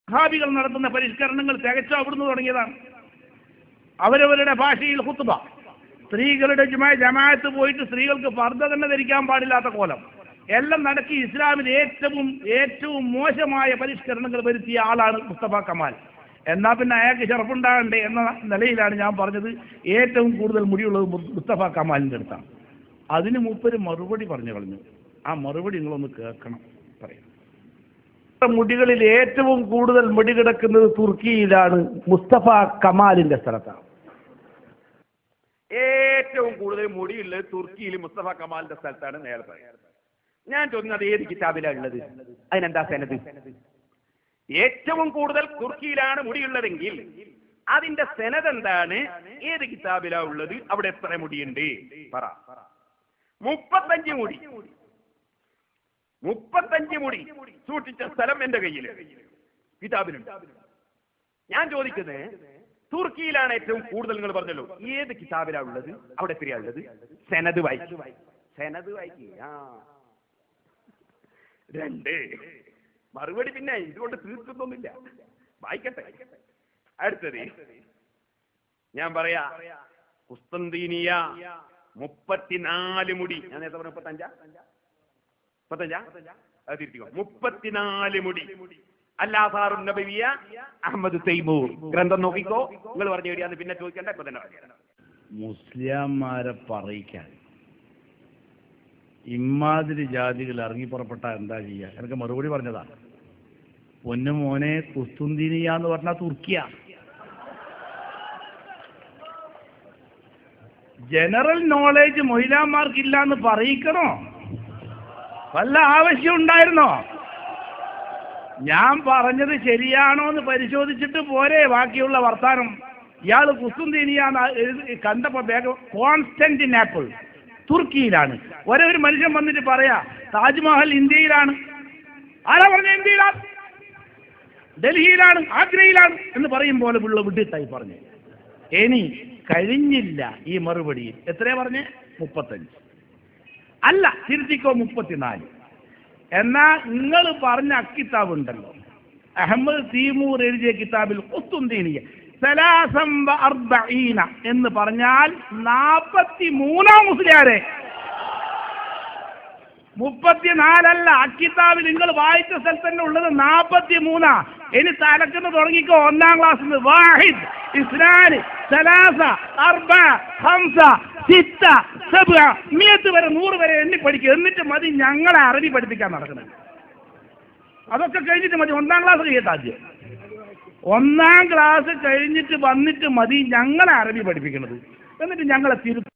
വഹാബികൾ നടത്തുന്ന പരിഷ്കരണങ്ങൾ തികച്ചും അവിടുന്ന് തുടങ്ങിയതാണ്. അവരവരുടെ ഭാഷയിൽ ഖുത്ബ, സ്ത്രീകളുടെ ജമാഅത്ത് പോയിട്ട് സ്ത്രീകൾക്ക് പർദ്ദ തന്നെ ധരിക്കാൻ പാടില്ലാത്ത കോലം എല്ലാം നടക്കി ഇസ്ലാമിൽ ഏറ്റവും മോശമായ പരിഷ്കരണങ്ങൾ വരുത്തിയ ആളാണ് മുസ്തഫ കമാൽ. എന്നാൽ പിന്നെ അയാൾക്ക് ഷറഫുണ്ടാകണ്ടേ എന്ന നിലയിലാണ് ഞാൻ പറഞ്ഞത് ഏറ്റവും കൂടുതൽ മുടിയുള്ളത് മുസ്തഫ കമാലിൻ്റെ അടുത്താണ്. അതിന് മൂപ്പര് മറുപടി പറഞ്ഞു കളഞ്ഞു. ആ മറുപടി നിങ്ങളൊന്ന് കേൾക്കണം. പറയാം, മുടികളിൽ ഏറ്റവും കൂടുതൽ മുടി കിടക്കുന്നത് തുർക്കിയിലാണ്, മുസ്തഫ കമാലിന്റെ സ്ഥലത്താണ്. ഏറ്റവും കൂടുതൽ മുടിയുള്ളത് തുർക്കിയിൽ മുസ്തഫ കമാലിന്റെ സ്ഥലത്താണ് നേരത്തെ. ഞാൻ ചോദിക്കുന്നത് ഏത് കിതാബിലാണ് ഉള്ളത്? അതിനെന്താ സനദ്? ഏറ്റവും കൂടുതൽ തുർക്കിയിലാണ് മുടിയുള്ളതെങ്കിൽ അതിന്റെ സനദ് എന്താണ്? ഏത് കിതാബിലാ ഉള്ളത്? അവിടെ എത്ര മുടിയുണ്ട് പറ. 35 മുടി, 35 മുടി സൂക്ഷിച്ച സ്ഥലം എന്റെ കയ്യിൽ കിതാബിലുണ്ട്. ഞാൻ ചോദിക്കുന്നത് തുർക്കിയിലാണ് ഏറ്റവും കൂടുതൽ. നിങ്ങൾ പറഞ്ഞല്ലോ, ഏത് കിതാബിലാ ഉള്ളത്? അവിടെ എത്രയാ ഉള്ളത്? സനദ് വായിക്കും, സനദ് വായിക്കുക. 2 മറുപടി പിന്നെ ഇതുകൊണ്ട് തീർക്കുന്നൊന്നുമില്ല, വായിക്കട്ടെ. അടുത്തത് ഞാൻ പറയാ, കുസ്തന്തീനിയ 34 മുടി. ഞാൻ നേരത്തെ പറഞ്ഞ 35 അത് തിരുത്തിക്കോ. 34 മുടി. അല്ലാസാറുൻ നബവിയ അഹമ്മദ് തൈമൂർ ഗ്രന്ഥം നോക്കിക്കോ. നിങ്ങൾ പറഞ്ഞു എവിടെയാന്ന് പിന്നെ ചോദിക്കണ്ട, ഇപ്പൊ തന്നെ പറഞ്ഞു. മുസ്ലിംമാരെ പറയിക്കാൻ ഇമാതിരി ജാതികൾ ഇറങ്ങി പുറപ്പെട്ട എന്താ ചെയ്യുക? എനിക്ക് മറുപടി പറഞ്ഞതാ. പൊന്നു മോനെ, കുസ്തുന്തീനിയ എന്ന് പറഞ്ഞാൽ തുർക്കിയ. ജനറൽ നോളേജ് മൊയിലാമാർക്കില്ല എന്ന് പറയിക്കണോ? വല്ല ആവശ്യം ഉണ്ടായിരുന്നോ? ഞാൻ പറഞ്ഞത് ശരിയാണോ എന്ന് പരിശോധിച്ചിട്ട് പോരെ ബാക്കിയുള്ള വർത്താനം. ഇയാൾ കുസ്തുന്തീനിയ കണ്ടപ്പോ വേഗം കോൺസ്റ്റന്റിനോപ്പിൾ തുർക്കിയിലാണ്. ഒരു മനുഷ്യൻ വന്നിട്ട് പറയാ താജ്മഹൽ ഇന്ത്യയിലാണ്. ആരാ പറഞ്ഞ ഇന്ത്യയിലാണ്? ഡൽഹിയിലാണ്, ആഗ്രയിലാണ് എന്ന് പറയും പോലെ ഉള്ള വിഡിത്തായി പറഞ്ഞു. ഇനി കഴിഞ്ഞില്ല ഈ മറുപടി. എത്രയാ പറഞ്ഞേ? 35 അല്ല, തിരുത്തിക്കോ 34. എന്നാ നിങ്ങൾ പറഞ്ഞ അക്കിതാബ് ഉണ്ടല്ലോ, അഹമ്മദ് തൈമൂർ എഴുതിയ കിതാബിൽ ഖുസ്തുന്തീനിയ 43 എന്ന് പറഞ്ഞാൽ 43 മുസ്ലിയാരെ, 34 അല്ല. അക്കിതാബിൽ നിങ്ങൾ വായിച്ച സ്ഥലത്ത് തന്നെ ഉള്ളത് 43. ഇനി തലക്കുന്ന തുടങ്ങിക്കോ. 1ാം ക്ലാസ്സിൽ നിന്ന് വാഹിദ്, ഇസ്നാന്, സലാസ, അർബ, ഹംസ, സിത്ത, സബ, 100 വരെ 100 വരെ എണ്ണി പഠിക്കുക. എന്നിട്ട് മതി ഞങ്ങളെ അറബി പഠിപ്പിക്കാൻ നടക്കുന്നത്. അതൊക്കെ കഴിഞ്ഞിട്ട് മതി 1ാം ക്ലാസ് കഴിയട്ടെ. ആദ്യം 1ാം ക്ലാസ് കഴിഞ്ഞിട്ട് വന്നിട്ട് മതി ഞങ്ങളെ അറബി പഠിപ്പിക്കുന്നത്. എന്നിട്ട് ഞങ്ങളെ തിരുത്തി